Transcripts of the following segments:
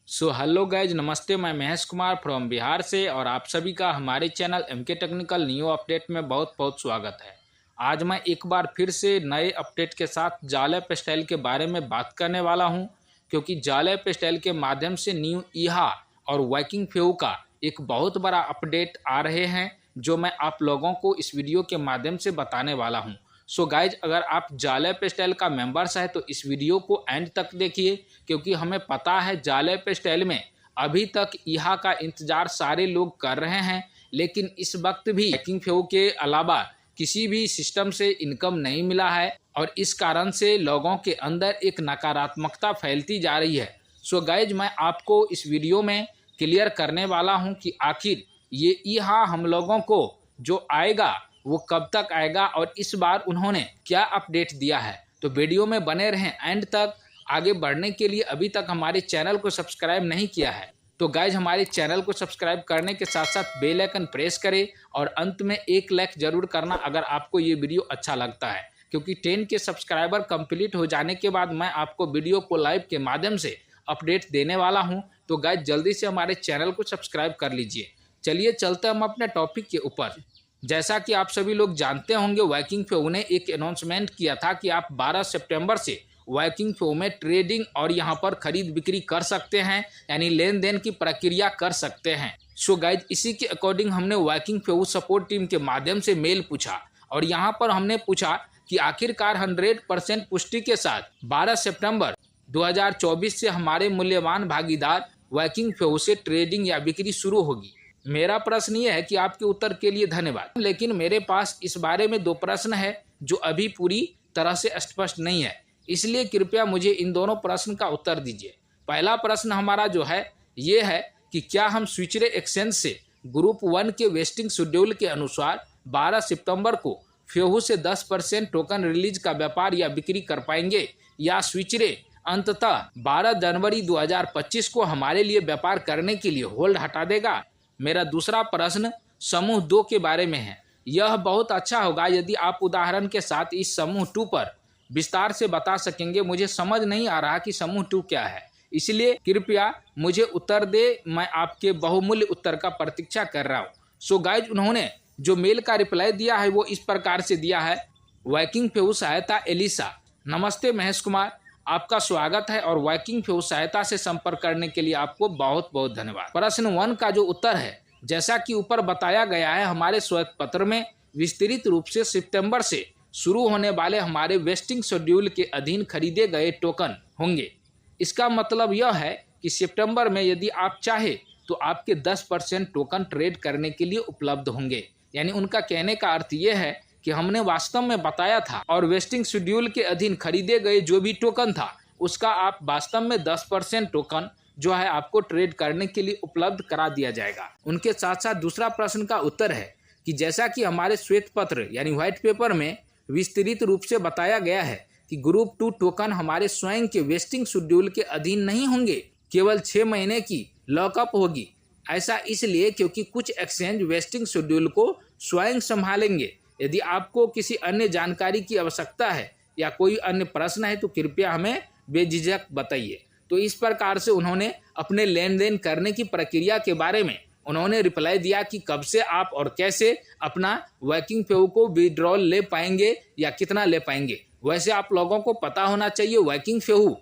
Hello guys, नमस्ते। मैं Mahesh Kumar from Bihar से और आप सभी का हमारे channel MK technical new update में बहुत बहुत स्वागत है। आज मैं एक बार फिर से नए अपडेट के साथ जाले पेस्टाइल के बारे में बात करने वाला हूं, क्योंकि जाले पेस्टाइल के माध्यम से न्यू ईहा और वर्किंग फ्यू का एक बहुत बड़ा अपडेट आ रहे हैं, जो मैं आप लोगों को इस वीडियो के माध्यम से बताने वाला हूँ। गाइज, अगर आप जाले पेस्टाइल का मेंबर्स है तो इस वीडियो को एंड तक देखिए, क्योंकि हमें पता है जाले पेस्टाइल में अभी तक ईहा का इंतजार सारे लोग कर रहे हैं, लेकिन इस वक्त भी हैकिंग फ्यू के अलावा किसी भी सिस्टम से इनकम नहीं मिला है और इस कारण से लोगों के अंदर एक नकारात्मकता फैलती जा रही है। गाइज, मैं आपको इस वीडियो में क्लियर करने वाला हूं कि आखिर ये ईहा हम लोगों को जो आएगा वो कब तक आएगा और इस बार उन्होंने क्या अपडेट दिया है। तो वीडियो में बने रहें एंड तक। आगे बढ़ने के लिए अभी तक हमारे चैनल को सब्सक्राइब नहीं किया है तो गाइज हमारे चैनल को सब्सक्राइब करने के साथ साथ बेल आइकन प्रेस करें और अंत में एक लाइक जरूर करना अगर आपको ये वीडियो अच्छा लगता है, क्योंकि 10 के सब्सक्राइबर कंप्लीट हो जाने के बाद मैं आपको वीडियो को लाइव के माध्यम से अपडेट देने वाला हूँ। तो गाइज जल्दी से हमारे चैनल को सब्सक्राइब कर लीजिए। चलिए चलते हम अपने टॉपिक के ऊपर। जैसा कि आप सभी लोग जानते होंगे, वर्किंग फ्यू ने एक अनाउंसमेंट किया था कि आप 12 सितंबर से वर्किंग फ्यू में ट्रेडिंग और यहां पर खरीद बिक्री कर सकते हैं, यानी लेन देन की प्रक्रिया कर सकते हैं। गाइज, इसी के अकॉर्डिंग हमने वर्किंग फ्यू सपोर्ट टीम के माध्यम से मेल पूछा और यहां पर हमने पूछा कि आखिरकार 100% पुष्टि के साथ 12 सितंबर 2024 से हमारे मूल्यवान भागीदार वर्किंग फ्यू से ट्रेडिंग या बिक्री शुरू होगी। मेरा प्रश्न ये है कि आपके उत्तर के लिए धन्यवाद, लेकिन मेरे पास इस बारे में 2 प्रश्न है जो अभी पूरी तरह से स्पष्ट नहीं है, इसलिए कृपया मुझे इन दोनों प्रश्न का उत्तर दीजिए। पहला प्रश्न हमारा जो है ये है कि क्या हम स्विचरे एक्सचेंज से ग्रुप 1 के वेस्टिंग शेड्यूल के अनुसार 12 सितंबर को फ्यू से 10% टोकन रिलीज का व्यापार या बिक्री कर पाएंगे, या स्विचरे अंततः 12 जनवरी 2025 को हमारे लिए व्यापार करने के लिए होल्ड हटा देगा। मेरा दूसरा प्रश्न समूह 2 के बारे में है। यह बहुत अच्छा होगा यदि आप उदाहरण के साथ इस समूह 2 पर विस्तार से बता सकेंगे। मुझे समझ नहीं आ रहा कि समूह 2 क्या है, इसलिए कृपया मुझे उत्तर दे। मैं आपके बहुमूल्य उत्तर का प्रतीक्षा कर रहा हूँ। गाइज, उन्होंने जो मेल का रिप्लाई दिया है वो इस प्रकार से दिया है। वर्किंग फ्यू सहायता एलिसा, नमस्ते महेश कुमार, आपका स्वागत है और वर्किंग फ्यू सहायता से संपर्क करने के लिए आपको बहुत बहुत धन्यवाद। प्रश्न 1 का जो उत्तर है, जैसा कि ऊपर बताया गया है, हमारे श्वेत पत्र में विस्तृत रूप से सितंबर से शुरू होने वाले हमारे वेस्टिंग शेड्यूल के अधीन खरीदे गए टोकन होंगे। इसका मतलब यह है कि सितंबर में यदि आप चाहे तो आपके 10% टोकन ट्रेड करने के लिए उपलब्ध होंगे। यानी उनका कहने का अर्थ यह है कि हमने वास्तव में बताया था और वेस्टिंग शेड्यूल के अधीन खरीदे गए जो भी टोकन था उसका आप वास्तव में 10% टोकन जो है आपको ट्रेड करने के लिए उपलब्ध करा दिया जाएगा। उनके साथ साथ दूसरा प्रश्न का उत्तर है कि जैसा कि हमारे श्वेत पत्र यानी व्हाइट पेपर में विस्तृत रूप से बताया गया है कि ग्रुप 2 टोकन हमारे स्वयं के वेस्टिंग शेड्यूल के अधीन नहीं होंगे, केवल 6 महीने की लॉकअप होगी। ऐसा इसलिए क्योंकि कुछ एक्सचेंज वेस्टिंग शेड्यूल को स्वयं संभालेंगे। यदि आपको किसी अन्य जानकारी की आवश्यकता है या कोई अन्य प्रश्न है तो कृपया हमें बेझिझक बताइए। तो इस प्रकार से उन्होंने अपने लेन देन करने की प्रक्रिया के बारे में उन्होंने रिप्लाई दिया कि कब से आप और कैसे अपना वर्किंग फ्यू को विड्रॉल ले पाएंगे या कितना ले पाएंगे। वैसे आप लोगों को पता होना चाहिए, वर्किंग फ्यू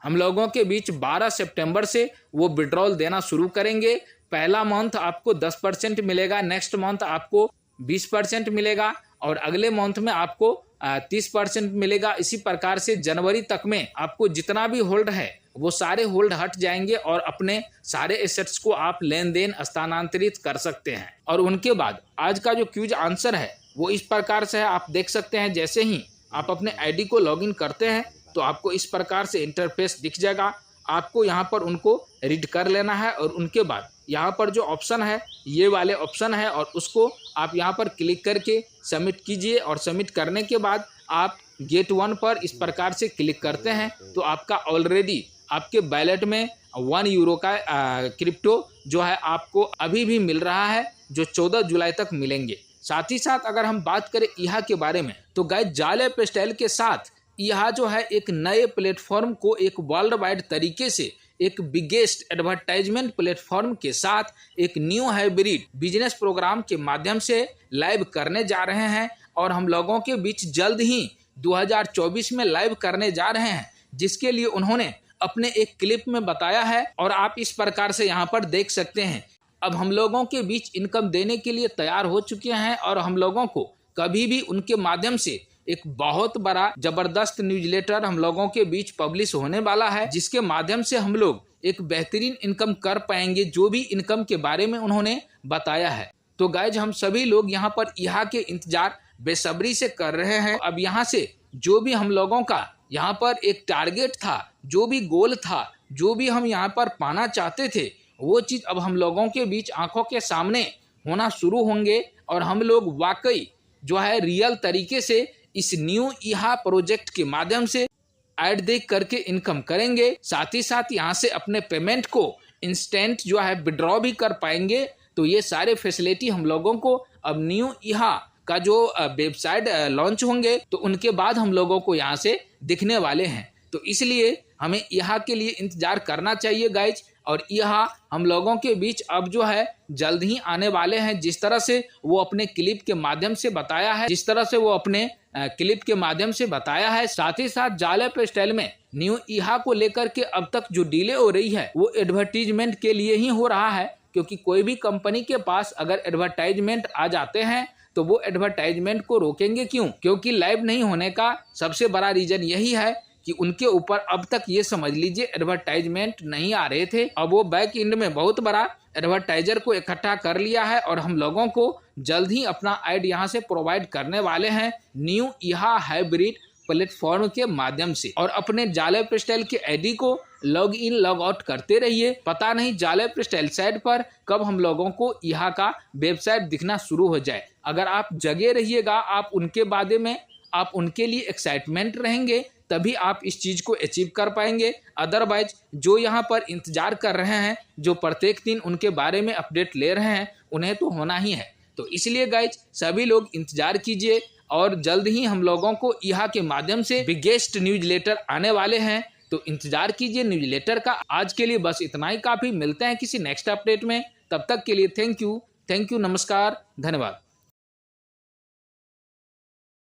हम लोगों के बीच 12 सितंबर से वो विड्रॉल देना शुरू करेंगे। पहला मंथ आपको 10% मिलेगा, नेक्स्ट मंथ आपको 20% मिलेगा और अगले मंथ में आपको 30% मिलेगा। इसी प्रकार से जनवरी तक में आपको जितना भी होल्ड है वो सारे होल्ड हट जाएंगे और अपने सारे एसेट्स को आप लेन देन स्थानांतरित कर सकते हैं। और उनके बाद आज का जो क्यूज आंसर है वो इस प्रकार से है, आप देख सकते हैं। जैसे ही आप अपने आईडी को लॉगिन करते हैं तो आपको इस प्रकार से इंटरफेस दिख जाएगा। आपको यहाँ पर उनको रीड कर लेना है और उनके बाद यहाँ पर जो ऑप्शन है ये वाले ऑप्शन है और उसको आप यहाँ पर क्लिक करके सबमिट कीजिए और सबमिट करने के बाद आप गेट 1 पर इस प्रकार से क्लिक करते हैं तो आपका ऑलरेडी आपके वैलेट में 1 यूरो का क्रिप्टो जो है आपको अभी भी मिल रहा है, जो 14 जुलाई तक मिलेंगे। साथ ही साथ अगर हम बात करें ईहा के बारे में तो गाइस जाले पेस्टाइल के साथ ईहा जो है एक नए प्लेटफॉर्म को एक वर्ल्ड वाइड तरीके से एक बिगेस्ट एडवर्टाइजमेंट प्लेटफॉर्म के साथ एक न्यू हाइब्रिड बिजनेस प्रोग्राम के माध्यम से लाइव करने जा रहे हैं और हम लोगों के बीच जल्द ही 2024 में लाइव करने जा रहे हैं, जिसके लिए उन्होंने अपने एक क्लिप में बताया है और आप इस प्रकार से यहाँ पर देख सकते हैं। अब हम लोगों के बीच इनकम देने के लिए तैयार हो चुके हैं और हम लोगों को कभी भी उनके माध्यम से एक बहुत बड़ा जबरदस्त न्यूज़लेटर हम लोगों के बीच पब्लिश होने वाला है, जिसके माध्यम से हम लोग एक बेहतरीन इनकम कर पाएंगे, जो भी इनकम के बारे में उन्होंने बताया है। तो गाइज हम सभी लोग यहाँ पर यहाँ के इंतजार बेसब्री से कर रहे हैं। अब यहाँ से जो भी हम लोगों का यहाँ पर एक टारगेट था, जो भी गोल था, जो भी हम यहाँ पर पाना चाहते थे, वो चीज़ अब हम लोगों के बीच आंखों के सामने होना शुरू होंगे और हम लोग वाकई जो है रियल तरीके से इस न्यू ईहा प्रोजेक्ट के माध्यम से ऐड देख करके इनकम करेंगे। साथ ही साथ यहाँ से अपने पेमेंट को इंस्टेंट जो है विड्रॉ भी कर पाएंगे। तो ये सारे फैसिलिटी हम लोगों को अब न्यू ईहा का जो वेबसाइट लॉन्च होंगे तो उनके बाद हम लोगों को यहाँ से दिखने वाले हैं। तो इसलिए हमें यहाँ के लिए इंतजार करना चाहिए गाइज, और यहाँ हम लोगों के बीच अब जो है जल्द ही आने वाले हैं। जिस तरह से वो अपने क्लिप के माध्यम से बताया है, साथ ही साथ जालेप स्टाइल में न्यू ईहा को लेकर के अब तक जो डिले हो रही है वो एडवर्टीजमेंट के लिए ही हो रहा है, क्योंकि कोई भी कंपनी के पास अगर एडवर्टाइजमेंट आ जाते हैं तो वो एडवर्टाइजमेंट को रोकेंगे क्यों? क्योंकि लाइव नहीं होने का सबसे बड़ा रीजन यही है कि उनके ऊपर अब तक ये समझ लीजिए एडवर्टाइजमेंट नहीं आ रहे थे। अब वो बैक एंड में बहुत बड़ा एडवर्टाइजर को इकट्ठा कर लिया है और हम लोगों को जल्द ही अपना ऐड यहाँ से प्रोवाइड करने वाले हैं न्यू ईहा हाइब्रिड प्लेटफॉर्म के माध्यम से। और अपने जालेप स्टाइल के आईडी को लॉग इन लॉग आउट करते रहिए। पता नहीं जालेप स्टाइल साइट पर कब हम लोगों को यहाँ का वेबसाइट दिखना शुरू हो जाए। अगर आप जगे रहिएगा, आप उनके बारे में आप उनके लिए एक्साइटमेंट रहेंगे, तभी आप इस चीज़ को अचीव कर पाएंगे। अदरवाइज जो यहाँ पर इंतजार कर रहे हैं, जो प्रत्येक दिन उनके बारे में अपडेट ले रहे हैं, उन्हें तो होना ही है। तो इसलिए गाइज सभी लोग इंतजार कीजिए और जल्द ही हम लोगों को यहाँ के माध्यम से बिगेस्ट न्यूज़लेटर आने वाले हैं। तो इंतजार कीजिए न्यूज़लेटर का। आज के लिए बस इतना ही काफ़ी। मिलते हैं किसी नेक्स्ट अपडेट में, तब तक के लिए थैंक यू, नमस्कार, धन्यवाद।